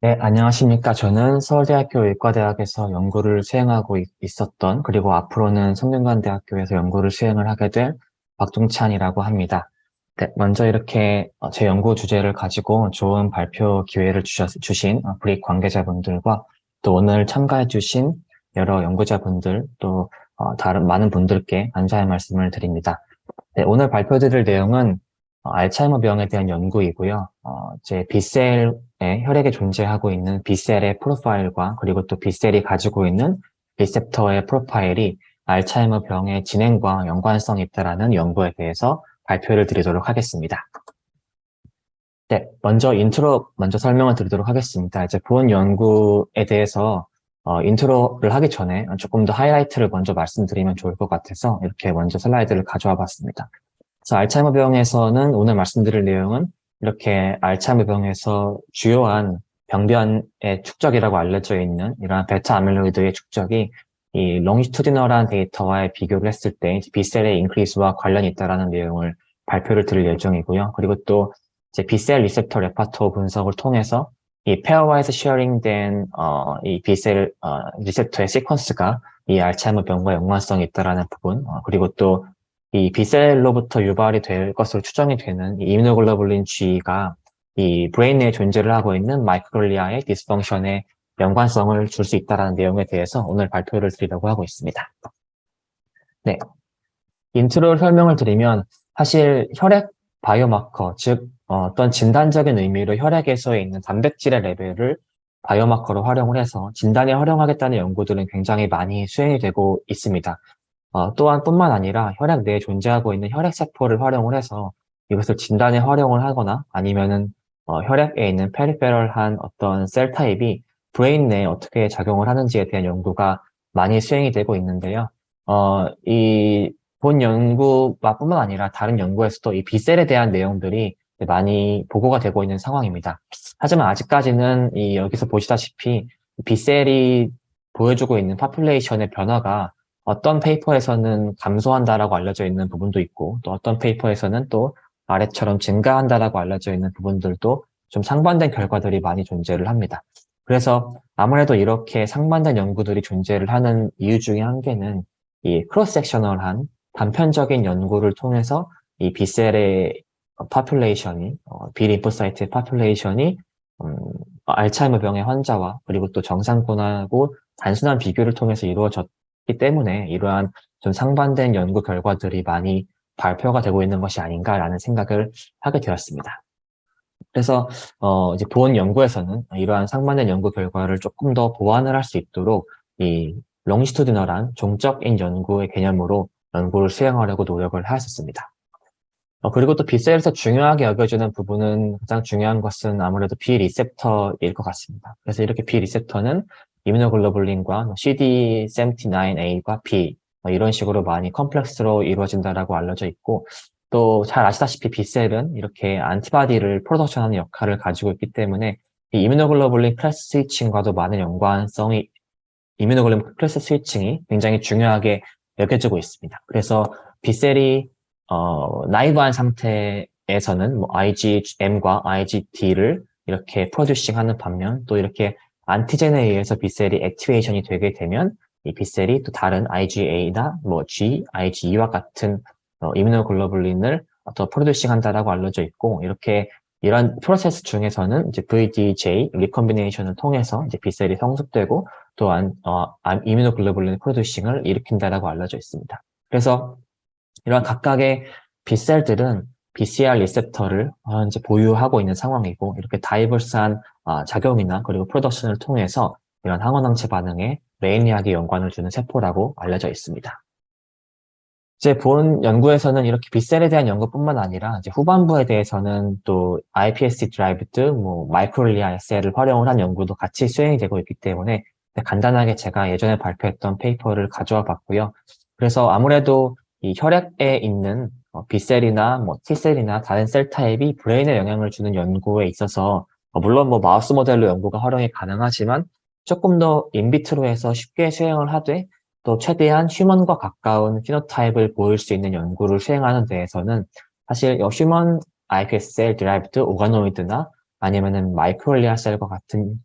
네, 안녕하십니까. 저는 서울대학교 의과대학에서 연구를 수행하고 있었던, 그리고 앞으로는 성균관대학교에서 연구를 수행을 하게 될 박종찬이라고 합니다. 네, 먼저 이렇게 제 연구 주제를 가지고 좋은 발표 기회를 주신 브릭 관계자분들과 또 오늘 참가해주신 여러 연구자분들, 또 다른 많은 분들께 감사의 말씀을 드립니다. 네, 오늘 발표드릴 내용은 알츠하이머 병에 대한 연구이고요. 제 B셀에 혈액에 존재하고 있는 B셀의 프로파일과 그리고 또 B셀이 가지고 있는 리셉터의 프로파일이 알츠하이머 병의 진행과 연관성이 있다라는 연구에 대해서 발표를 드리도록 하겠습니다. 네, 먼저 설명을 드리도록 하겠습니다. 이제 본 연구에 대해서 인트로를 하기 전에 조금 더 하이라이트를 먼저 말씀드리면 좋을 것 같아서 이렇게 먼저 슬라이드를 가져와 봤습니다. 그래서 알츠하이머 병에서는 오늘 말씀드릴 내용은 이렇게 알츠하이머 병에서 주요한 병변의 축적이라고 알려져 있는 이러한 베타 아밀로이드의 축적이 이 롱지투디널한 데이터와의 비교를 했을 때 B셀의 인크리스와 관련이 있다는 내용을 발표를 드릴 예정이고요. 그리고 또 이제 B셀 리셉터 레파토 분석을 통해서 이 페어와이즈 쉐어링된 이 B셀 리셉터의 시퀀스가 이 알츠하이머 병과 연관성이 있다라는 부분, 그리고 또 이 B셀로부터 유발이 될 것으로 추정이 되는 이 이뮤노글로불린 G가 이 브레인 내에 존재를 하고 있는 마이크로글리아의 디스펑션에 연관성을 줄 수 있다는 내용에 대해서 오늘 발표를 드리려고 하고 있습니다. 네, 인트로 설명을 드리면 사실 혈액 바이오마커, 즉 어떤 진단적인 의미로 혈액에서 있는 단백질의 레벨을 바이오마커로 활용을 해서 진단에 활용하겠다는 연구들은 굉장히 많이 수행이 되고 있습니다. 또한 뿐만 아니라 혈액 내에 존재하고 있는 혈액세포를 활용을 해서 이것을 진단에 활용을 하거나 아니면은 혈액에 있는 페리페럴한 어떤 셀 타입이 브레인 내에 어떻게 작용을 하는지에 대한 연구가 많이 수행이 되고 있는데요. 이 본 연구뿐만 아니라 다른 연구에서도 이 B셀에 대한 내용들이 많이 보고가 되고 있는 상황입니다. 하지만 아직까지는 이 여기서 보시다시피 B셀이 보여주고 있는 파퓰레이션의 변화가 어떤 페이퍼에서는 감소한다라고 알려져 있는 부분도 있고, 또 어떤 페이퍼에서는 또 아래처럼 증가한다라고 알려져 있는 부분들도 좀 상반된 결과들이 많이 존재를 합니다. 그래서 아무래도 이렇게 상반된 연구들이 존재를 하는 이유 중에 한 개는 이 크로스 섹셔널한 단편적인 연구를 통해서 이 B셀의 파퓰레이션이, B림포사이트의 파퓰레이션이 알츠하이머 병의 환자와 그리고 또 정상군하고 단순한 비교를 통해서 이루어졌기 때문에 이러한 좀 상반된 연구 결과들이 많이 발표가 되고 있는 것이 아닌가라는 생각을 하게 되었습니다. 그래서 이제 본 연구에서는 이러한 상반된 연구 결과를 조금 더 보완을 할 수 있도록 이 롱시투디널한 종적인 연구의 개념으로 연구를 수행하려고 노력을 하였습니다. 그리고 또 B셀에서 중요하게 여겨지는 부분은 가장 중요한 것은 아무래도 B 리셉터일 것 같습니다. 그래서 이렇게 B 리셉터는 이뮤노글로불린과 CD79A과 B 이런 식으로 많이 컴플렉스로 이루어진다라고 알려져 있고 또 잘 아시다시피 B셀은 이렇게 안티바디를 프로덕션하는 역할을 가지고 있기 때문에 이 이뮤노글로불린 클래스 스위칭과도 많은 연관성이 이뮤노글로불린 클래스 스위칭이 굉장히 중요하게 여겨지고 있습니다. 그래서 B셀이 나이브한 상태에서는 뭐 IgM과 IgD를 이렇게 프로듀싱하는 반면 또 이렇게 안티젠에 의해서 B셀이 액티베이션이 되게 되면 이 B셀이 또 다른 IgA나 뭐 G, IgE와 같은 이뮤노글로불린을 더 프로듀싱 한다라고 알려져 있고 이렇게 이런 프로세스 중에서는 이제 VDJ 리컨비네이션을 통해서 이제 B셀이 성숙되고 또한 이뮤노글로불린 프로듀싱을 일으킨다라고 알려져 있습니다. 그래서 이러한 각각의 B셀들은 BCR 리셉터를 이제 보유하고 있는 상황이고 이렇게 다이버스한 작용이나 그리고 프로덕션을 통해서 이런 항원항체 반응에 매니악의 연관을 주는 세포라고 알려져 있습니다. 이제 본 연구에서는 이렇게 B셀에 대한 연구뿐만 아니라 이제 후반부에 대해서는 또 iPSC 드라이브드, 뭐 마이크로글리아 셀을 활용을 한 연구도 같이 수행이 되고 있기 때문에 간단하게 제가 예전에 발표했던 페이퍼를 가져와 봤고요. 그래서 아무래도 이 혈액에 있는 B셀이나 뭐 T셀이나 다른 셀 타입이 브레인에 영향을 주는 연구에 있어서 물론 뭐 마우스 모델로 연구가 활용이 가능하지만 조금 더 인비트로에서 쉽게 수행을 하되 또 최대한 휴먼과 가까운 피노타입을 보일 수 있는 연구를 수행하는 데에서는 사실 휴먼 iPS 셀 드라이브드 오가노이드나 아니면은 마이크로글리아 셀과 같은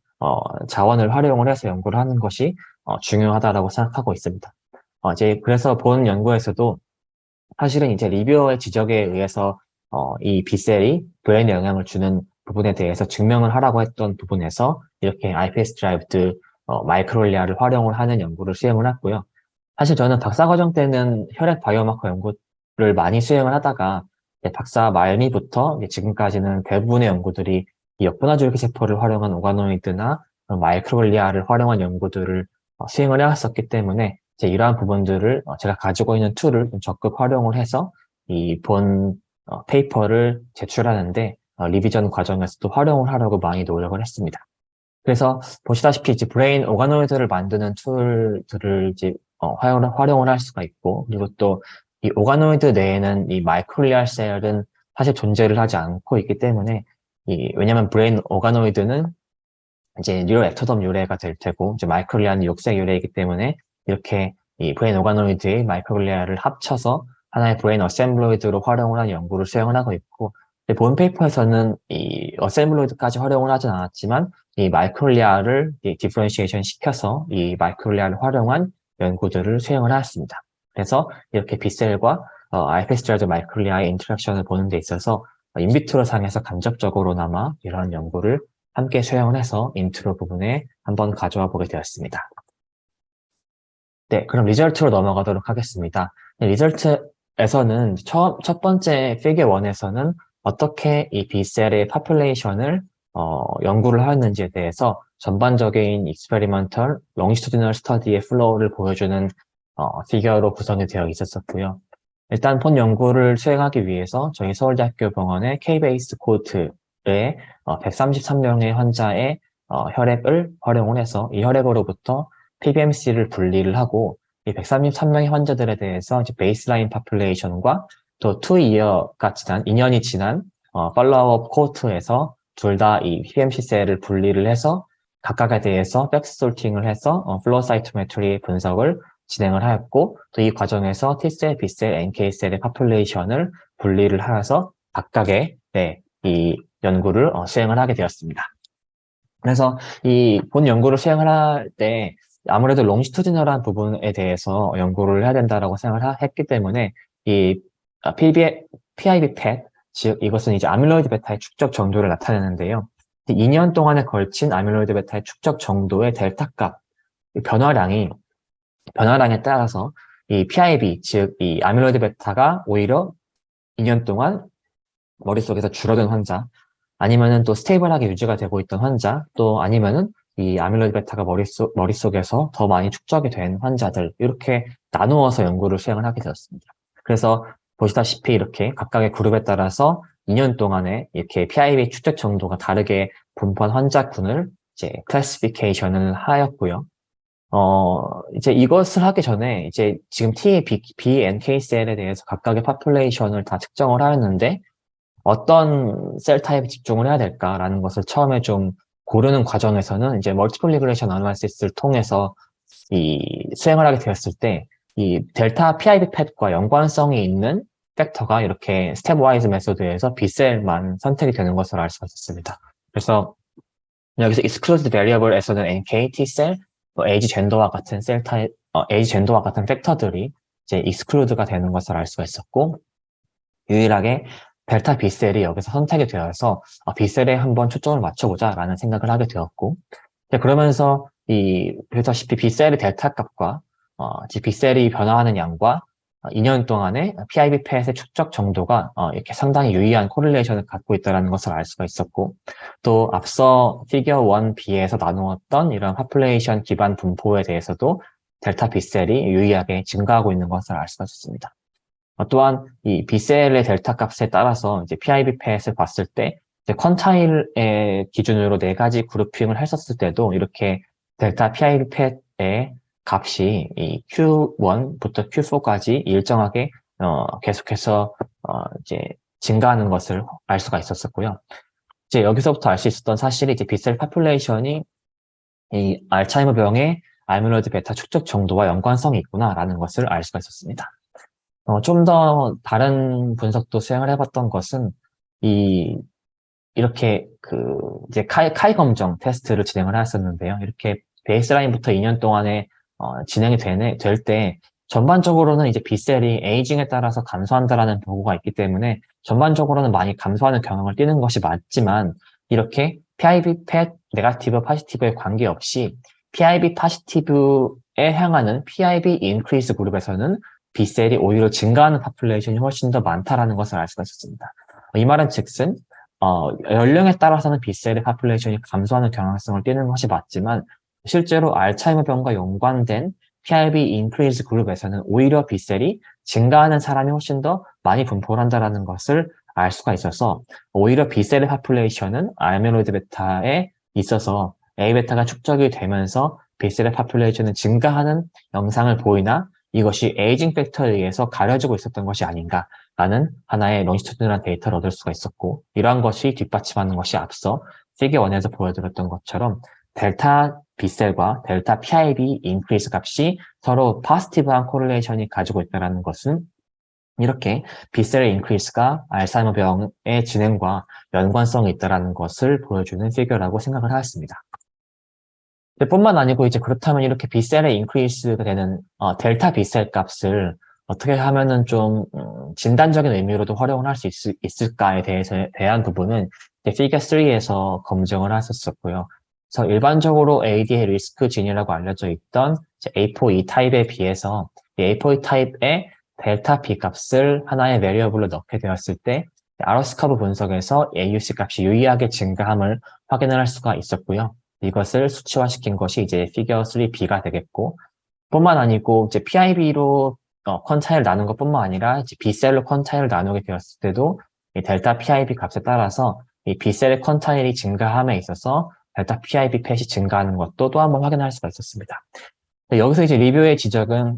자원을 활용을 해서 연구를 하는 것이 중요하다라고 생각하고 있습니다. 이제 그래서 본 연구에서도 사실은 이제 리뷰어의 지적에 의해서 이 B셀이 브레인에 영향을 주는 부분에 대해서 증명을 하라고 했던 부분에서 이렇게 iPS 드라이브드 마이크로일리아를 활용을 하는 연구를 수행을 했고요. 사실 저는 박사과정 때는 혈액 바이오마커 연구를 많이 수행을 하다가 이제 박사 말미부터 이제 지금까지는 대부분의 연구들이 이 역분화줄기 세포를 활용한 오가노이드나 마이크로일리아를 활용한 연구들을 수행을 해왔었기 때문에 이제 이러한 부분들을 제가 가지고 있는 툴을 좀 적극 활용을 해서 이 본 페이퍼를 제출하는데 리비전 과정에서도 활용을 하려고 많이 노력을 했습니다. 그래서 보시다시피 이제 브레인 오가노이드를 만드는 툴들을 이제 활용을 할 수가 있고, 그리고 또 이 오가노이드 내에는 이 마이크로리알 셀은 사실 존재를 하지 않고 있기 때문에 왜냐면 브레인 오가노이드는 이제 뉴로 액터덤 유래가 될 테고, 이제 마이크로리아는 육색 유래이기 때문에 이렇게 이 브레인 오가노이드의 마이크로리아를 합쳐서 하나의 브레인 어셈블로이드로 활용을 한 연구를 수행을 하고 있고, 본 페이퍼에서는 이 어셈블로이드까지 활용을 하진 않았지만 이 마이크로리아를 디퍼런시에이션 시켜서 이 마이크로리아를 활용한 연구들을 수행을 하였습니다. 그래서 이렇게 B셀과 iPS드라이브 마이크로리아의 인터랙션을 보는 데 있어서 인비트로 상에서 간접적으로나마 이러한 연구를 함께 수행을 해서 인트로 부분에 한번 가져와 보게 되었습니다. 네, 그럼 리절트로 넘어가도록 하겠습니다. 리절트에서는 첫 번째 피겨 1에서는 어떻게 이 B셀의 파퓰레이션을 연구를 하는지에 대해서 전반적인 익스페리먼털 롱시튜디널 스터디의 플로우를 보여주는 피겨로 구성이 되어 있었었고요. 일단 본 연구를 수행하기 위해서 저희 서울대학교 병원의 K-베이스 코트에 133명의 환자의 혈액을 활용을 해서 이 혈액으로부터 PBMC를 분리를 하고 이 133명의 환자들에 대해서 이제 베이스라인 파퓰레이션과 또 2이어가 지난 2년이 지난 팔로우업 코트에서 둘 다 이 PBMC 셀을 분리를 해서 각각에 대해서 백스솔팅을 해서 플로우 사이토메트리 분석을 진행을 하였고 또 이 과정에서 T셀, B셀, NK셀의 파퓰레이션을 분리를 하여서 각각의 이 연구를 수행을 하게 되었습니다. 그래서 이 본 연구를 수행을 할 때 아무래도 롱시투디널한 부분에 대해서 연구를 해야 된다라고 생각을 했기 때문에 이 PIB 펫, 즉 이것은 이제 아밀로이드 베타의 축적 정도를 나타내는데요. 2년 동안에 걸친 아밀로이드 베타의 축적 정도의 델타 값, 변화량에 따라서 이 PIB, 즉 이 아밀로이드 베타가 오히려 2년 동안 머릿속에서 줄어든 환자, 아니면은 또 스테이블하게 유지가 되고 있던 환자, 또 아니면은 이 아밀로이드 베타가 머릿속에서 더 많이 축적이 된 환자들, 이렇게 나누어서 연구를 수행을 하게 되었습니다. 그래서 보시다시피 이렇게 각각의 그룹에 따라서 2년 동안에 이렇게 PIB 축적 정도가 다르게 분포한 환자군을 이제 클래시피케이션을 하였고요. 이제 이것을 하기 전에 이제 지금 T, B, NK 셀에 대해서 각각의 파퓰레이션을 다 측정을 하였는데 어떤 셀 타입에 집중을 해야 될까라는 것을 처음에 좀 고르는 과정에서는 이제 멀티플 리그레이션 어널리시스를 통해서 수행을 하게 되었을 때 이 델타 PIB 팻과 연관성이 있는 팩터가 이렇게 스텝 와이즈 메소드에서 B셀만 선택이 되는 것을 알 수가 있었습니다. 그래서 여기서 excluded variable에서는 NK, T셀, 에이지 젠더와 같은 에이지 젠더와 같은 팩터들이 이제 exclude가 되는 것을 알 수가 있었고 유일하게 델타 B셀이 여기서 선택이 되어서 B셀에 한번 초점을 맞춰보자라는 생각을 하게 되었고 그러면서 보다시피 B셀의 델타 값과 B셀이 변화하는 양과 2년 동안의 PIB 펫의 축적 정도가 이렇게 상당히 유의한 코릴레이션을 갖고 있다는 것을 알 수가 있었고 또 앞서 피겨 1B에서 나누었던 이런 파퓰레이션 기반 분포에 대해서도 델타 B셀이 유의하게 증가하고 있는 것을 알 수가 있었습니다. 또한 이 B셀의 델타 값에 따라서 이제 PIB 펫을 봤을 때 퀀타일의 기준으로 네 가지 그룹핑을 했었을 때도 이렇게 델타 PIB 펫의 값이 이 Q1부터 Q4까지 일정하게 계속해서 이제 증가하는 것을 알 수가 있었었고요. 이제 여기서부터 알 수 있었던 사실이 이제 B셀 파퓰레이션이 이 알츠하이머 병의 아밀로이드 베타 축적 정도와 연관성이 있구나라는 것을 알 수가 있었습니다. 좀 더 다른 분석도 수행을 해봤던 것은 이 이렇게 이제 카이 검정 테스트를 진행을 하였었는데요. 이렇게 베이스라인부터 2년 동안에 진행이 될 때 전반적으로는 이제 B셀이 에이징에 따라서 감소한다라는 보고가 있기 때문에 전반적으로는 많이 감소하는 경향을 띠는 것이 맞지만 이렇게 PIB, 펫, 네가티브, 파지티브에 관계없이 PIB 파지티브에 향하는 PIB 인크리스 그룹에서는 B셀이 오히려 증가하는 파퓰레이션이 훨씬 더 많다라는 것을 알 수가 있었습니다. 이 말은 즉슨 연령에 따라서는 B셀의 파퓰레이션이 감소하는 경향성을 띠는 것이 맞지만 실제로 알츠하이머병과 연관된 PIB 인크리즈 그룹에서는 오히려 B셀이 증가하는 사람이 훨씬 더 많이 분포를 한다는 것을 알 수가 있어서 오히려 B셀의 파퓰레이션은 아미로이드 베타에 있어서 A베타가 축적이 되면서 B셀의 파퓰레이션은 증가하는 영상을 보이나 이것이 에이징 팩터에 의해서 가려지고 있었던 것이 아닌가라는 하나의 longiitudinal한 데이터를 얻을 수가 있었고 이러한 것이 뒷받침하는 것이 앞서 피겨 1에서 보여드렸던 것처럼 델타 B셀과 델타 PIB 인크리스 값이 서로 포지티브한 코릴레이션이 가지고 있다는 것은 이렇게 B셀의 인크리스가 알츠하이머병의 진행과 연관성이 있다는 것을 보여주는 피겨라고 생각을 하였습니다. 뿐만 아니고 이제 그렇다면 이렇게 B셀의 인크리스가 되는 델타 B셀 값을 어떻게 하면은 좀 진단적인 의미로도 활용을 할 수 있을까에 대한 부분은 피겨 3에서 검증을 했었고요. 그래서 일반적으로 AD의 리스크 진이라고 알려져 있던 A4E 타입에 비해서 이 A4E 타입의 델타 B 값을 하나의 베리어블로 넣게 되었을 때 ROS 커브 분석에서 AUC 값이 유의하게 증가함을 확인을 할 수가 있었고요. 이것을 수치화시킨 것이 이제 피겨 3B가 되겠고, 뿐만 아니고 이제 PIB로 퀀타일을 나눈 것뿐만 아니라 이제 B셀로 퀀타일을 나누게 되었을 때도 이 델타 PIB 값에 따라서 이 B셀의 퀀타일이 증가함에 있어서 델타 PIB 펫이 증가하는 것도 또 한 번 확인할 수가 있었습니다. 여기서 이제 리뷰의 지적은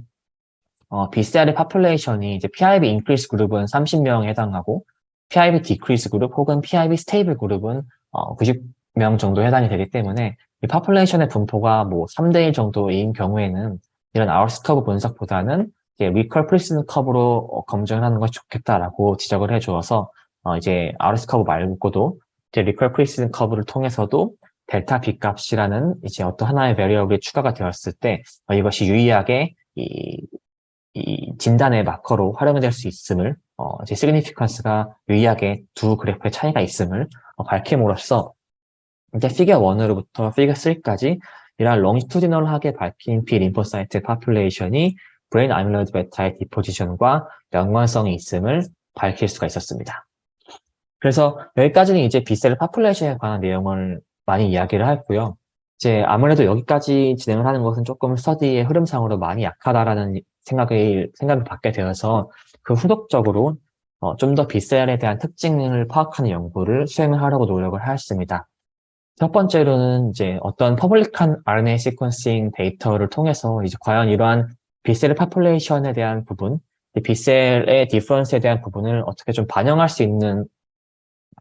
B셀의 파퓰레이션이 이제 PIB 인크리스 그룹은 30명에 해당하고 PIB 디크리스 그룹 혹은 PIB 스테이블 그룹은 90명 정도 해당이 되기 때문에 이 파퓰레이션의 분포가 뭐 3대 1 정도인 경우에는 이런 아우스 커브 분석보다는 리컬 프리시즌 커브로 검증을 하는 것이 좋겠다라고 지적을 해주어서 이제 아우스 커브 말고도 이제 리컬 프리시즌 커브를 통해서도 델타 B 값이라는 이제 어떤 하나의 베리어블이 추가가 되었을 때 이것이 유의하게 이 진단의 마커로 활용될 수 있음을 이제 시그니피컨스가 유의하게 두 그래프의 차이가 있음을 밝힘으로써 이제 피겨 1으로부터 피겨 3까지 이러한 롱지투디널하게 밝힌 B 림포사이트 파퓰레이션이 브레인 아밀로이드 베타의 디포지션과 연관성이 있음을 밝힐 수가 있었습니다. 그래서 여기까지는 이제 B셀 파퓰레이션에 관한 내용을 많이 이야기를 했고요. 이제 아무래도 여기까지 진행을 하는 것은 조금 스터디의 흐름상으로 많이 약하다라는 생각을 받게 되어서 그 후속적으로 좀 더 B셀에 대한 특징을 파악하는 연구를 수행을 하려고 노력을 하였습니다. 첫 번째로는 이제 어떤 퍼블릭한 RNA 시퀀싱 데이터를 통해서 이제 과연 이러한 B셀 파퓰레이션에 대한 부분, B셀의 디퍼런스에 대한 부분을 어떻게 좀 반영할 수 있는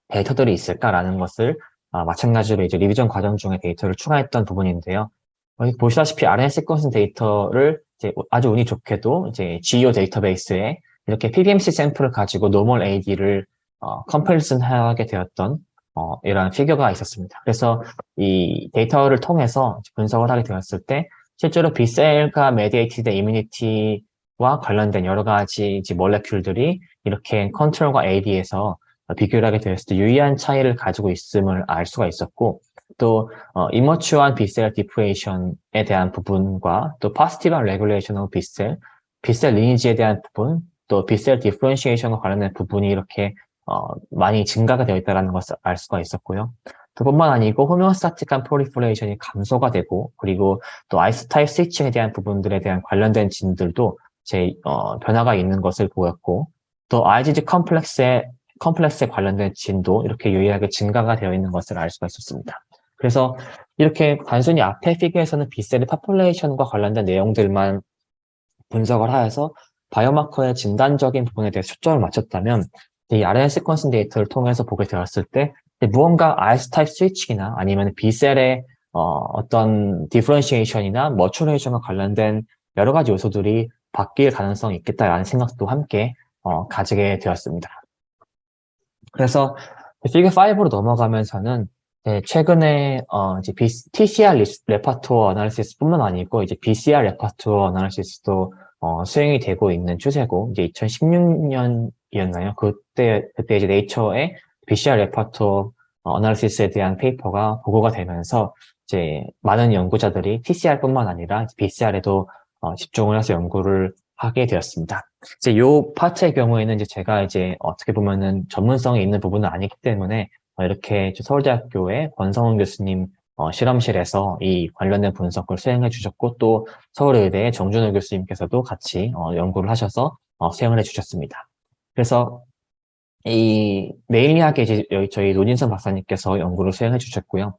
데이터들이 있을까라는 것을 마찬가지로 이제 리비전 과정 중에 데이터를 추가했던 부분인데요. 여기 보시다시피 RNA 시퀀싱 데이터를 이제 아주 운이 좋게도 이제 GEO 데이터베이스에 이렇게 PBMC 샘플을 가지고 노멀 AD를 컴패리슨 하게 되었던 이런 피겨가 있었습니다. 그래서 이 데이터를 통해서 분석을 하게 되었을 때 실제로 B셀과 메디에이티드 이뮤니티와 관련된 여러 가지 이제 몰레큘들이 이렇게 컨트롤과 AD에서 비교를 하게 되었을 때 유의한 차이를 가지고 있음을 알 수가 있었고 또 이머추어한 B셀 디프레이션에 대한 부분과 또 포지티브한 레귤레이션 오브 B셀 리니지에 대한 부분 또 B셀 디퍼런시에이션과 관련된 부분이 이렇게 많이 증가가 되어 있다는 것을 알 수가 있었고요. 또 뿐만 아니고 호메오스타틱한 프롤리퍼레이션이 감소가 되고 그리고 또 아이소타입 스위칭에 대한 부분들에 대한 관련된 진들도 변화가 있는 것을 보였고 또 IgG 컴플렉스에 관련된 진도 이렇게 유의하게 증가가 되어 있는 것을 알 수가 있었습니다. 그래서 이렇게 단순히 앞에 피규어에서는 B셀의 파퓰레이션과 관련된 내용들만 분석을 하여서 바이오마커의 진단적인 부분에 대해서 초점을 맞췄다면 이 RNA 시퀀싱 데이터를 통해서 보게 되었을 때 무언가 아이소타입 스위칭이나 아니면 B셀의 어떤 디퍼런시에이션이나 머추레이션과 관련된 여러 가지 요소들이 바뀔 가능성이 있겠다라는 생각도 함께 가지게 되었습니다. 그래서 피겨 5로 넘어가면서는 최근에 이제 TCR 레퍼토어 어널리시스뿐만 아니고 이제 BCR 레퍼토어 어널리시스도 수행이 되고 있는 추세고 이제 2016년이었나요? 그때 이제 네이처에 BCR 레퍼토어 어널리시스에 대한 페이퍼가 보고가 되면서 이제 많은 연구자들이 TCR뿐만 아니라 BCR에도 집중을 해서 연구를 하게 되었습니다. 이제 요 파트의 경우에는 이제 제가 이제 어떻게 보면은 전문성이 있는 부분은 아니기 때문에 이렇게 서울대학교의 권성훈 교수님 실험실에서 이 관련된 분석을 수행해 주셨고 또 서울의대의 정준호 교수님께서도 같이 연구를 하셔서 수행을 해 주셨습니다. 그래서 이 메일리하게 이제 저희 노진선 박사님께서 연구를 수행해 주셨고요.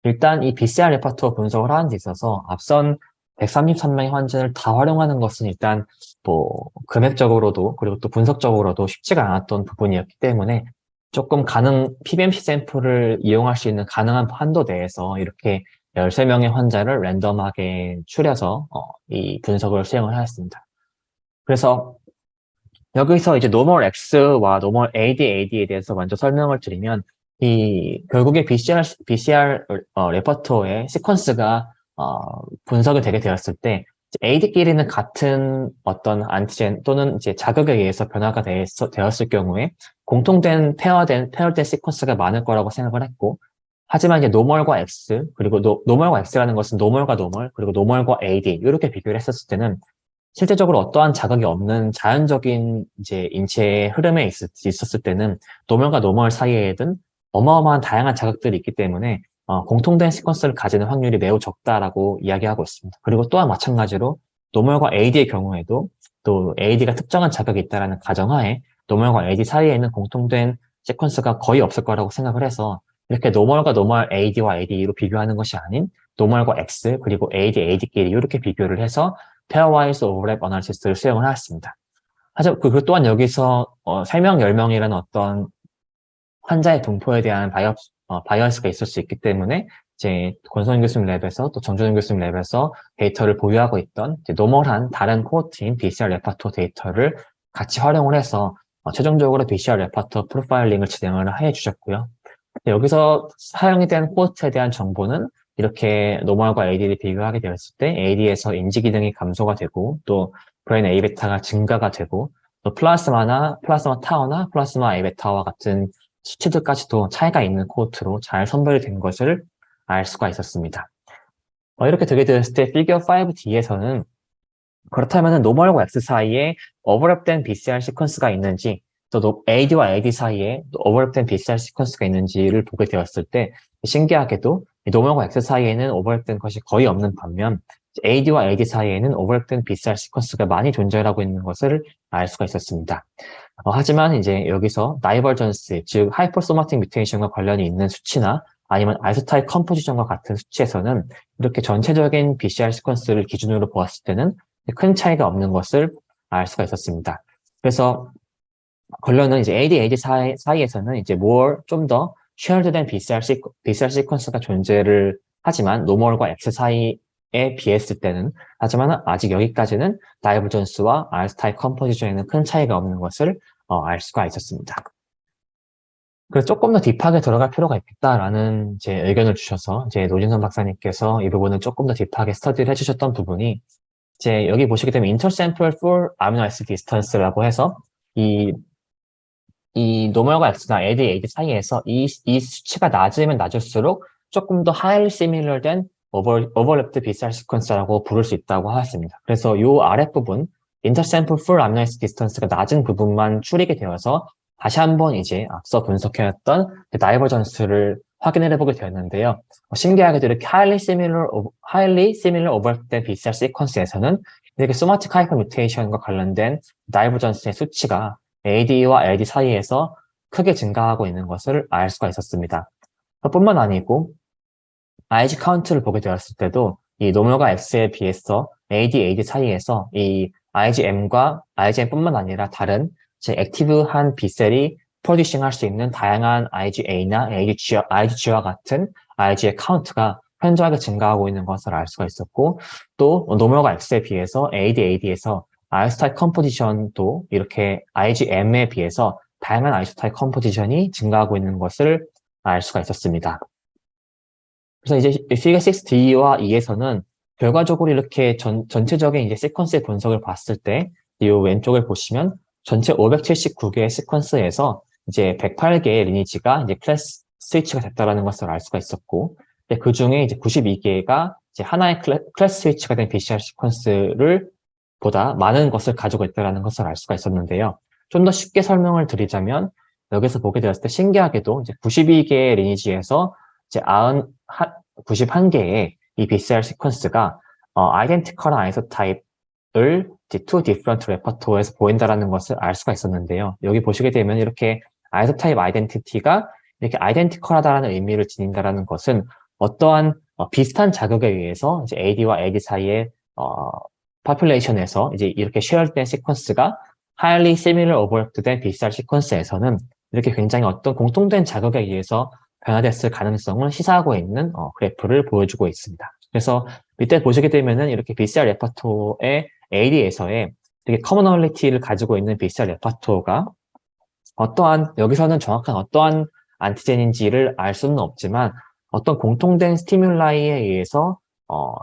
일단 이 BCR 레퍼토어 분석을 하는 데 있어서 앞선 133명의 환자를 다 활용하는 것은 일단 뭐 금액적으로도 그리고 또 분석적으로도 쉽지가 않았던 부분이었기 때문에 조금 PBMC 샘플을 이용할 수 있는 가능한 한도 내에서 이렇게 13명의 환자를 랜덤하게 추려서 이 분석을 수행을 하였습니다. 그래서 여기서 이제 노멀 X와 노멀 AD에 대해서 먼저 설명을 드리면 결국에 BCR 레퍼토어의 시퀀스가 분석이 되게 되었을 때 AD끼리는 같은 어떤 안티젠 또는 이제 자극에 의해서 변화가 되었을 경우에 공통된 페어된 시퀀스가 많을 거라고 생각을 했고 하지만 이제 노멀과 X 그리고 노멀과 X라는 것은 노멀과 노멀 그리고 노멀과 AD 이렇게 비교를 했었을 때는 실제적으로 어떠한 자극이 없는 자연적인 이제 인체의 흐름에 있었을 때는 노멀과 노멀 사이에든 어마어마한 다양한 자극들이 있기 때문에 공통된 시퀀스를 가지는 확률이 매우 적다라고 이야기하고 있습니다. 그리고 또한 마찬가지로 노멀과 AD의 경우에도 또 AD가 특정한 자극이 있다는 가정하에 노멀과 AD 사이에는 공통된 시퀀스가 거의 없을 거라고 생각을 해서 이렇게 노멀과 노멀 AD와 AD로 비교하는 것이 아닌 노멀과 X 그리고 AD끼리 이렇게 비교를 해서 페어와이즈 오버랩 어널리시스를 수행을 하였습니다. 하지만 그 또한 여기서 3명, 10명이라는 어떤 환자의 분포에 대한 바이어스가 있을 수 있기 때문에 이제 권성윤 교수님 랩에서 또 정준영 교수님 랩에서 데이터를 보유하고 있던 노멀한 다른 코호트인 BCR 레퍼토 데이터를 같이 활용을 해서 최종적으로 BCR 레퍼토 프로파일링을 진행을 해 주셨고요. 여기서 사용이 된 코호트에 대한 정보는 이렇게 노멀과 AD를 비교하게 되었을 때 AD에서 인지 기능이 감소가 되고 또 브레인 A베타가 증가가 되고 또 플라스마 타워나 플라스마 A베타와 같은 수치들까지도 차이가 있는 코호트로 잘 선별이 된 것을 알 수가 있었습니다. 이렇게 되게 되었을 때 피겨 5D에서는 그렇다면 노멀과 X 사이에 오버랩된 BCR 시퀀스가 있는지 또 AD와 AD 사이에 오버랩된 BCR 시퀀스가 있는지를 보게 되었을 때 신기하게도 노멀과 X 사이에는 오버랩된 것이 거의 없는 반면 AD와 AD 사이에는 오버랩된 BCR 시퀀스가 많이 존재하고 있는 것을 알 수가 있었습니다. 하지만 이제 여기서 다이버전스, 즉 하이퍼소마틱 뮤테이션과 관련이 있는 수치나 아니면 아이소타입 컴포지션과 같은 수치에서는 이렇게 전체적인 BCR 시퀀스를 기준으로 보았을 때는 큰 차이가 없는 것을 알 수가 있었습니다. 그래서 결론은 이제 AD 사이에서는 이제 좀 더 shared 된 BCR 시퀀스가 존재를 하지만 노멀과 X 사이에 비했을 때는 하지만 아직 여기까지는 다이버전스와 아이소타입 컴포지션에는 큰 차이가 없는 것을 알 수가 있었습니다. 그래서 조금 더 딥하게 들어갈 필요가 있겠다라는 제 의견을 주셔서 이제 노진선 박사님께서 이 부분을 조금 더 딥하게 스터디를 해주셨던 부분이 이제 여기 보시게 되면 intersample for amino acid distance라고 해서 이 노멀과 X나 AD 사이에서 이 수치가 낮으면 낮을수록 조금 더 highly similar 된 overlapped BCR sequence라고 부를 수 있다고 하였습니다. 그래서 이 아랫부분 intersample for amino acid distance가 낮은 부분만 추리게 되어서 다시 한번 이제 앞서 분석해왔던 다이버전스를 확인을 해보게 되었는데요. 신기하게도 이렇게 highly similar overlapped BCR sequence에서는 이렇게 somatic hypermutation과 관련된 다이버전스의 수치가 AD와 LD 사이에서 크게 증가하고 있는 것을 알 수가 있었습니다. 뿐만 아니고 IG 카운트를 보게 되었을 때도 이 노멀과 X에 비해서 AD 사이에서 이 IgM과 IgM뿐만 아니라 다른 액티브한 B셀이 프로듀싱 할 수 있는 다양한 IgA나 IgG와 같은 Ig의 카운트가 현저하게 증가하고 있는 것을 알 수가 있었고 또 노멀과 X에 비해서 AD에서 아이소타입 컴포지션도 이렇게 IgM에 비해서 다양한 아이소타입 컴포지션이 증가하고 있는 것을 알 수가 있었습니다. 그래서 이제 피겨 6D와 E에서는 결과적으로 이렇게 전체적인 이제 시퀀스의 분석을 봤을 때, 이 왼쪽을 보시면 전체 579개의 시퀀스에서 이제 108개의 리니지가 이제 클래스 스위치가 됐다라는 것을 알 수가 있었고, 그 중에 이제 92개가 이제 하나의 클래스 스위치가 된 BCR 시퀀스를 보다 많은 것을 가지고 있다는 것을 알 수가 있었는데요. 좀 더 쉽게 설명을 드리자면, 여기서 보게 되었을 때 신기하게도 이제 92개의 리니지에서 이제 91개의 이 BCR 시퀀스가 identical한 아이소타입을 이제 two different repertoire에서 보인다라는 것을 알 수가 있었는데요. 여기 보시게 되면 이렇게 아이소타입 아이덴티티가 이렇게 identical하다라는 의미를 지닌다라는 것은 어떠한 비슷한 자극에 의해서 이제 AD와 AD 사이의 population에서 이제 이렇게 shared된 시퀀스가 highly similar overlapped BCR 시퀀스에서는 이렇게 굉장히 어떤 공통된 자극에 의해서 변화됐을 가능성을 시사하고 있는 그래프를 보여주고 있습니다. 그래서 밑에 보시게 되면은 이렇게 BCR 레퍼토의 AD에서의 되게 커머널리티를 가지고 있는 BCR 레퍼토가 여기서는 정확한 어떠한 안티젠인지를 알 수는 없지만 어떤 공통된 스티뮬라이에 의해서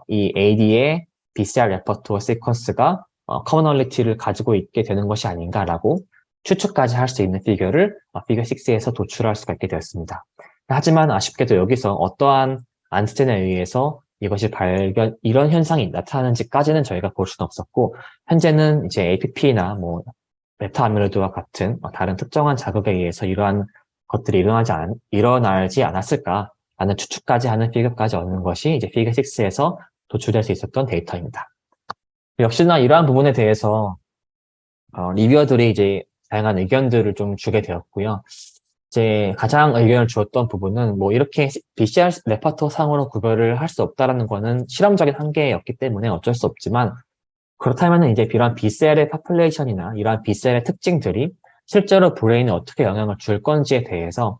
이 AD의 BCR 레퍼토 시퀀스가 커머널리티를 가지고 있게 되는 것이 아닌가라고 추측까지 할 수 있는 피겨를 피겨 6에서 도출할 수가 있게 되었습니다. 하지만 아쉽게도 여기서 어떠한 안티젠에 의해서 이것이 이런 현상이 나타나는지까지는 저희가 볼 수는 없었고, 현재는 이제 APP나 뭐, 베타 아밀로이드와 같은 다른 특정한 자극에 의해서 이러한 것들이 일어나지 않았을까라는 추측까지 하는 피겨까지 얻는 것이 이제 피겨 6에서 도출될 수 있었던 데이터입니다. 역시나 이러한 부분에 대해서 리뷰어들이 이제 다양한 의견들을 좀 주게 되었고요. 이제 가장 의견을 주었던 부분은 뭐 이렇게 BCR 레퍼토 상으로 구별을 할 수 없다라는 거는 실험적인 한계였기 때문에 어쩔 수 없지만, 그렇다면 이제 이러한 B셀의 파퓰레이션이나 이러한 B셀의 특징들이 실제로 브레인에 어떻게 영향을 줄 건지에 대해서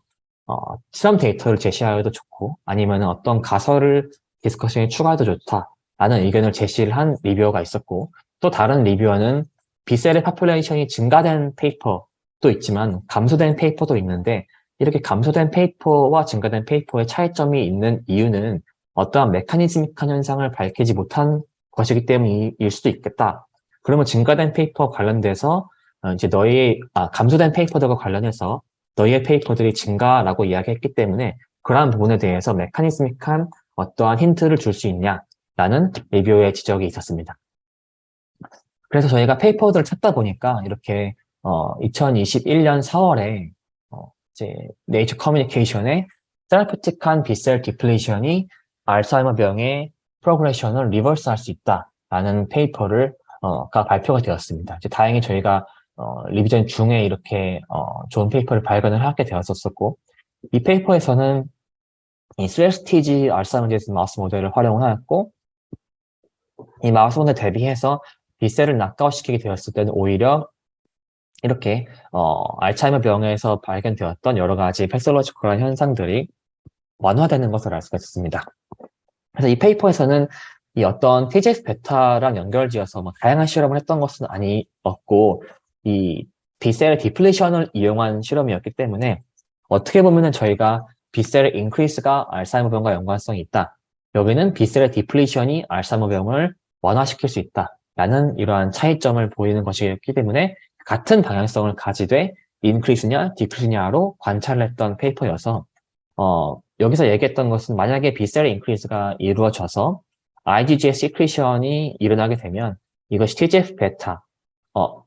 실험 데이터를 제시하여도 좋고, 아니면 어떤 가설을 디스커션에 추가해도 좋다라는 의견을 제시를 한 리뷰어가 있었고, 또 다른 리뷰어는 B셀의 파퓰레이션이 증가된 페이퍼도 있지만 감소된 페이퍼도 있는데, 이렇게 감소된 페이퍼와 증가된 페이퍼의 차이점이 있는 이유는 어떠한 메커니즘ik한 현상을 밝히지 못한 것이기 때문일 수도 있겠다. 그러면 증가된 페이퍼와 관련돼서 이제 감소된 페이퍼들과 관련해서 너희의 페이퍼들이 증가라고 이야기했기 때문에 그러한 부분에 대해서 메커니즘ik한 어떠한 힌트를 줄 수 있냐라는 리뷰어의 지적이 있었습니다. 그래서 저희가 페이퍼들을 찾다 보니까 이렇게 2021년 4월에 이제 네이처 커뮤니케이션에 세라피틱한 B셀 디플레이션이 알츠하이머병의 프로그레션을 리버스할 수 있다라는 페이퍼가 발표가 되었습니다. 이제 다행히 저희가 리비전 중에 이렇게 좋은 페이퍼를 발견을 하게 되었었고, 이 페이퍼에서는 이 스웨스티지 알츠하이머 디지즈 마우스 모델을 활용하였고, 이 마우스 모델 대비해서 B셀을 낙하시키게 되었을 때는 오히려 이렇게 알츠하이머 병에서 발견되었던 여러 가지 패솔로지컬한 현상들이 완화되는 것을 알 수가 있습니다. 그래서 이 페이퍼에서는 이 어떤 TGF-베타랑 연결지어서 뭐 다양한 실험을 했던 것은 아니었고, 이 B셀 디플레이션을 이용한 실험이었기 때문에 어떻게 보면은 저희가 B셀 인크리스가 알츠하이머병과 연관성이 있다, 여기는 B셀의 디플레이션이 알츠하이머병을 완화시킬 수 있다라는 이러한 차이점을 보이는 것이기 때문에 같은 방향성을 가지되 인크리스냐 디크리스냐로 관찰을 했던 페이퍼여서 여기서 얘기했던 것은 만약에 B셀 인크리스가 이루어져서 IgG의 시크리션이 일어나게 되면 이것이 TGF-베타,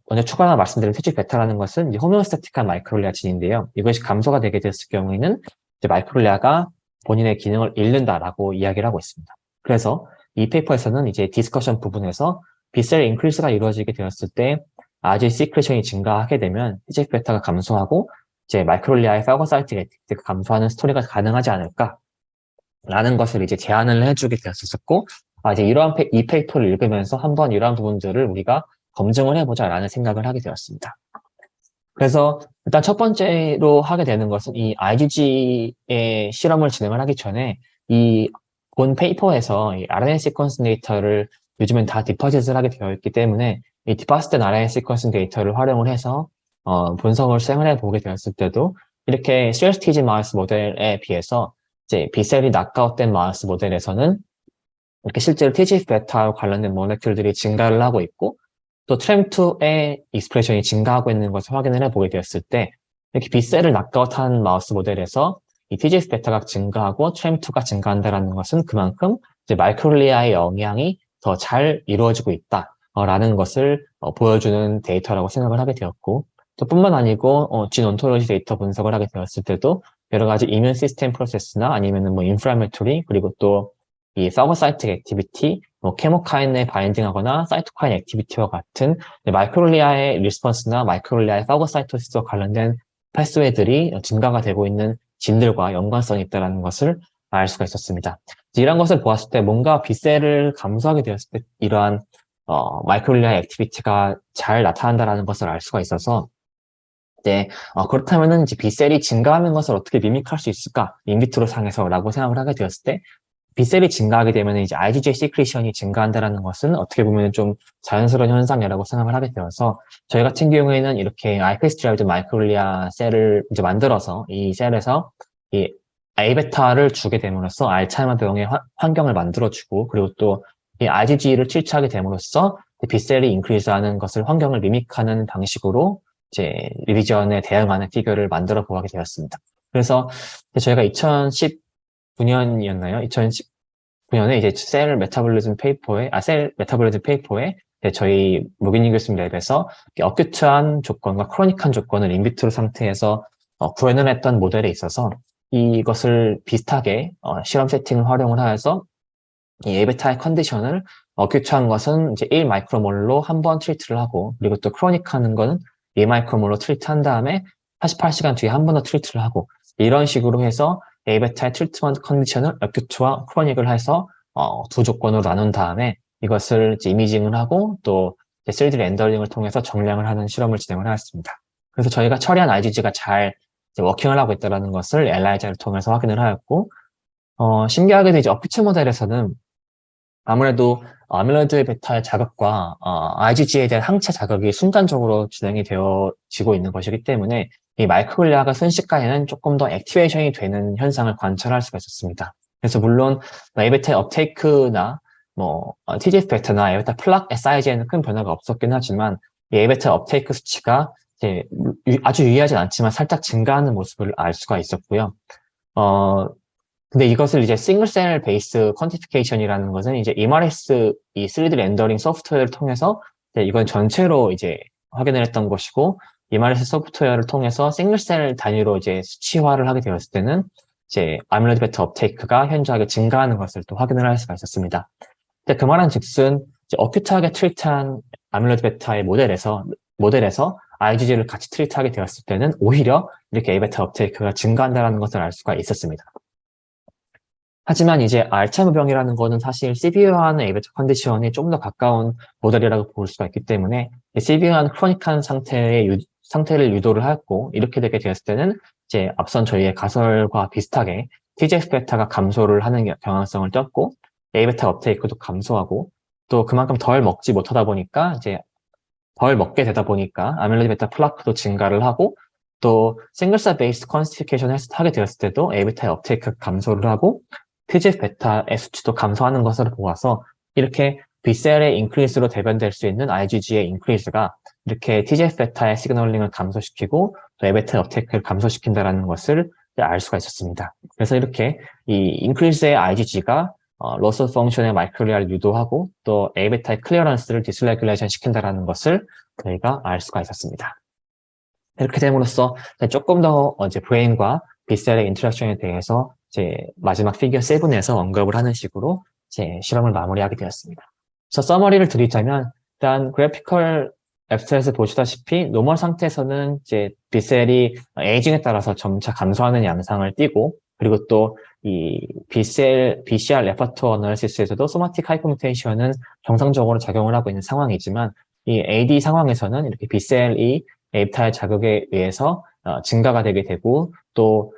먼저 추가로 말씀드린 TGF-베타라는 것은 이제 호메오스타틱한 마이크로글리아 진인데요. 이것이 감소가 되게 됐을 경우에는 이제 마이크로글리아가 본인의 기능을 잃는다라고 이야기를 하고 있습니다. 그래서 이 페이퍼에서는 이제 디스커션 부분에서 B셀 인크리스가 이루어지게 되었을 때 IgG 시크리션이 증가하게 되면 TGF-베타가 감소하고 이제 마이크로글리아의 파고사이틱 액티비티가 감소하는 스토리가 가능하지 않을까라는 것을 이제 제안을 해주게 되었었고, 이제 이 페이퍼를 읽으면서 한번 이러한 부분들을 우리가 검증을 해보자라는 생각을 하게 되었습니다. 그래서 일단 첫 번째로 하게 되는 것은 이 IgG의 실험을 진행을 하기 전에 이 본 페이퍼에서 이 RNA 시퀀스 데이터를 요즘엔 다 디퍼짓을 하게 되어 있기 때문에 이 디퍼짓된 RNA 시퀀스 데이터를 활용을 해서 분석을 수행을 해보게 되었을 때도 이렇게 CLTG 마우스 모델에 비해서 이제 B셀이 낙아웃된 마우스 모델에서는 이렇게 실제로 TGF-베타와 관련된 모레큘들이 증가를 하고 있고 또 TREM2의 익스프레션이 증가하고 있는 것을 확인을 해보게 되었을 때 이렇게 B셀을 낙아웃한 마우스 모델에서 이 TGF-베타가 증가하고 TREM2가 증가한다는 것은 그만큼 이제 마이크로글리아의 영향이 더 잘 이루어지고 있다라는 것을 보여주는 데이터라고 생각을 하게 되었고 또 뿐만 아니고 진 온토로지 데이터 분석을 하게 되었을 때도 여러 가지 이뮨 시스템 프로세스나 아니면은 뭐 인플라메토리 그리고 또 이 파고사이틱 액티비티, 뭐 케모카인에 바인딩하거나 사이토카인 액티비티와 같은 마이크로글리아의 리스폰스나 마이크로글리아의 파고사이토시스와 관련된 패스웨이들이 증가가 되고 있는 진들과 연관성이 있다는 것을 알 수가 있었습니다. 이런 것을 보았을 때 뭔가 B셀을 감소하게 되었을 때 이러한 마이크로글리아 액티비티가 잘 나타난다는 것을 알 수가 있어서 네, 그렇다면은 이제 B셀이 증가하는 것을 어떻게 미믹할 수 있을까? 인비트로 상에서라고 생각을 하게 되었을 때 B셀이 증가하게 되면 이제 IgG 시크리션이 증가한다는 것은 어떻게 보면 좀 자연스러운 현상이라고 생각을 하게 되어서 저희 같은 경우에는 이렇게 iPS 드라이브드 마이크로글리아 셀을 이제 만들어서 이 셀에서 이 A베타를 주게 됨으로써 알츠하이머병의 환경을 만들어주고 그리고 또 이 IgG를 칠취하게 됨으로써 B셀이 인크리즈하는 것을 환경을 미믹하는 방식으로 이제 리비전에 대응하는 피규어를 만들어 보게 되었습니다. 그래서 저희가 2019년이었나요? 2019년에 이제 셀 메타볼리즘 페이퍼에 저희 무기닝 교수님 랩에서 어큐트한 조건과 크로닉한 조건을 인비트로 상태에서 구현을 했던 모델에 있어서 이것을 비슷하게 실험 세팅을 활용을 하여서 이 A베타의 컨디션을 어큐트한 것은 이제 1 마이크로몰로 한 번 트리트를 하고 그리고 또 크로닉하는 거는 2 마이크로몰로 트리트한 다음에 48시간 뒤에 한 번 더 트리트를 하고 이런 식으로 해서 A베타의 트리트먼트 컨디션을 어큐트와 크로닉을 해서 두 조건으로 나눈 다음에 이것을 이제 이미징을 하고 또 3D 렌더링을 통해서 정량을 하는 실험을 진행을 하였습니다. 그래서 저희가 처리한 IgG가 잘 워킹을 하고 있다는 것을 엘라이자를 통해서 확인을 하였고 신기하게도 이제 어피츠 모델에서는 아무래도 아밀로이드 베타의 자극과 IgG에 대한 항체 자극이 순간적으로 진행이 되어지고 있는 것이기 때문에 이 마이크로글리아가 순식간에는 조금 더 액티베이션이 되는 현상을 관찰할 수가 있었습니다. 그래서 물론 A베타의 업테이크나 뭐 TGF-베타나 A베타 플락 사이즈에는 큰 변화가 없었긴 하지만 이 A베타 업테이크 수치가 이제 아주 유의하진 않지만 살짝 증가하는 모습을 알 수가 있었고요. 근데 이것을 이제 싱글셀 베이스 퀀티피케이션이라는 것은 이제 EMRS 이 3D 렌더링 소프트웨어를 통해서 이건 전체로 이제 확인을 했던 것이고 EMRS 소프트웨어를 통해서 싱글셀 단위로 이제 수치화를 하게 되었을 때는 이제 아밀로이드 베타 업테이크가 현저하게 증가하는 것을 또 확인을 할 수가 있었습니다. 근데 그 말한 즉슨 이제 어큐트하게 트리트한 아밀로이드 베타의 모델에서 IgG를 같이 트리트하게 되었을 때는 오히려 이렇게 A베타 업테이크가 증가한다는 것을 알 수가 있었습니다. 하지만 이제 알츠하이머병이라는 거는 사실 CV어와는 A베타 컨디션이 좀 더 가까운 모델이라고 볼 수가 있기 때문에 CV어와는 크로닉한 상태를 유도를 하였고 이렇게 되게 되었을 때는 이제 앞선 저희의 가설과 비슷하게 TGF-베타가 감소를 하는 경향성을 띄었고 A베타 업테이크도 감소하고 또 그만큼 덜 먹지 못하다 보니까 이제 덜 먹게 되다 보니까 아밀로이드 베타 플라크도 증가를 하고 또 싱글셀 베이스 퀀티피케이션을 하게 되었을 때도 A베타의 업테이크 감소를 하고 TGF-베타의 수치도 감소하는 것으로 보아서 이렇게 B셀의 인크리스로 대변될 수 있는 IgG의 인크리스가 이렇게 TGF-베타의 시그널링을 감소시키고 또 A베타의 업테이크를 감소시킨다는 것을 알 수가 있었습니다. 그래서 이렇게 이 인크리스의 IgG가 로스 펑션의 마이크로글리아를 유도하고 또 A베타의 클리어런스를 디스레귤레이션 시킨다는 것을 저희가 알 수가 있었습니다. 이렇게 됨으로써 조금 더 이제 브레인과 B셀의 인터랙션에 대해서 이제 마지막 피겨 7에서 언급을 하는 식으로 제 실험을 마무리하게 되었습니다. 그래서 서머리를 드리자면 일단 그래피컬 앱스트에서 보시다시피 노멀 상태에서는 이제 B셀이 에이징에 따라서 점차 감소하는 양상을 띠고 그리고 또 이 BCR 레퍼토 어널리시스에서도 소마틱 하이퍼뮤테이션은 정상적으로 작용을 하고 있는 상황이지만 이 AD 상황에서는 이렇게 B셀이 A타의 자극에 의해서 증가가 되게 되고 또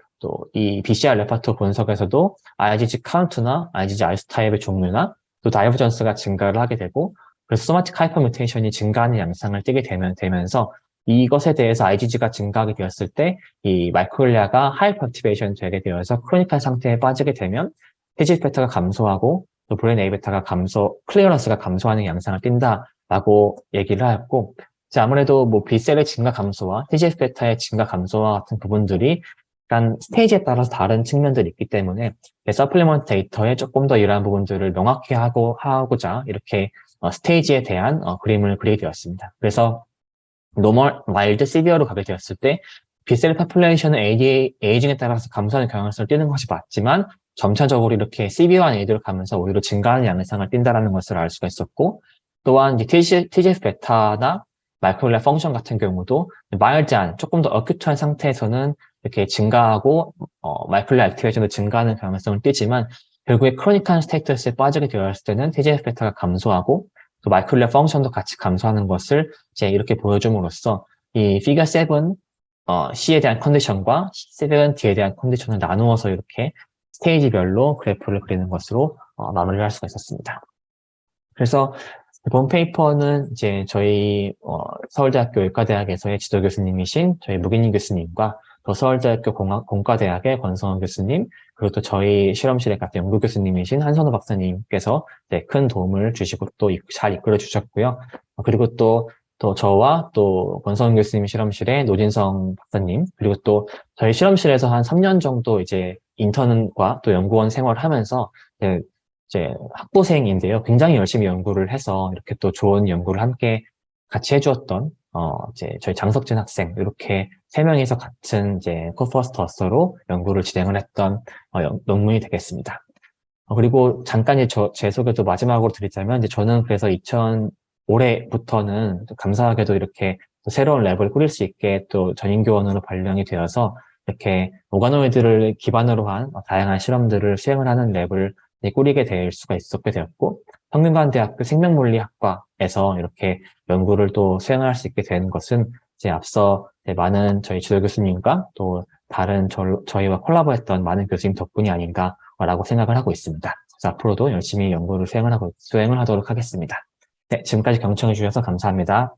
이 BCR 레퍼토 분석에서도 IgG 카운트나 IgG 아이소타입의 종류나 또 다이버전스가 증가를 하게 되고 그래서 소마틱 하이퍼뮤테이션이 증가하는 양상을 띠게 되면서 이것에 대해서 IgG가 증가하게 되었을 때 이 마이크로글리아가 하이퍼 액티베이션 되게 되어서 크로닉한 상태에 빠지게 되면 TGF-베타가 감소하고 또 브레인 A베타가 클리어런스가 감소하는 양상을 띈다라고 얘기를 하였고, 이제 아무래도 뭐 B셀의 증가 감소와 TGF-베타의 증가 감소와 같은 부분들이 약간 스테이지에 따라서 다른 측면들이 있기 때문에 서플리먼트 데이터에 조금 더 이러한 부분들을 명확히 하고자 이렇게 스테이지에 대한 그림을 그리게 되었습니다. 그래서 노멀, 마일드, 시비어로 가게 되었을 때 B셀 파퓰레이션은 에이징에 따라서 감소하는 경향성을 띠는 것이 맞지만 점차적으로 이렇게 CB와 A로 가면서 오히려 증가하는 양상을 띈다는 것을 알 수가 있었고, 또한 TGF-베타나 마이크로글리아 펑션 같은 경우도 마일드한, 조금 더 어큐트한 상태에서는 이렇게 증가하고 마이크로글리아 액티베이션도 증가하는 경향성을 띠지만 결국에 크로닉한 스테이터스에 빠지게 되었을 때는 TGF-베타가 감소하고 또 마이크로글리아 펑션도 같이 감소하는 것을 이제 이렇게 보여줌으로써 이 피겨 7 C에 대한 컨디션과 7 D에 대한 컨디션을 나누어서 이렇게 스테이지별로 그래프를 그리는 것으로 마무리를 할 수가 있었습니다. 그래서 본 페이퍼는 이제 저희 서울대학교 의과대학에서의 지도 교수님이신 저희 무기님 교수님과 또 서울대학교 공과대학의 권성원 교수님, 그리고 또 저희 실험실에 같은 연구 교수님이신 한선호 박사님께서 네, 큰 도움을 주시고 또 잘 이끌어 주셨고요. 그리고 또 저와 또 권성원 교수님 실험실에 노진성 박사님, 그리고 또 저희 실험실에서 한 3년 정도 이제 인턴과 또 연구원 생활을 하면서 이제 학부생인데요. 굉장히 열심히 연구를 해서 이렇게 또 좋은 연구를 함께 같이 해주었던 이제 저희 장석진 학생, 이렇게 3명이서 같은 이제 코퍼스트 어서로 연구를 진행을 했던 논문이 되겠습니다. 그리고 잠깐 제 소개도 마지막으로 드리자면, 이제 저는 그래서 올해부터는 감사하게도 이렇게 또 새로운 랩을 꾸릴 수 있게 또 전임교원으로 발령이 되어서 이렇게 오가노이드를 기반으로 한 다양한 실험들을 수행을 하는 랩을 꾸리게 될 수가 있었게 되었고, 성균관대학교 생명물리학과에서 이렇게 연구를 또 수행할 수 있게 된 것은 이제 앞서 많은 저희 지도 교수님과 또 다른 저희와 콜라보했던 많은 교수님 덕분이 아닌가라고 생각을 하고 있습니다. 그래서 앞으로도 열심히 연구를 수행을 하도록 하겠습니다. 네, 지금까지 경청해 주셔서 감사합니다.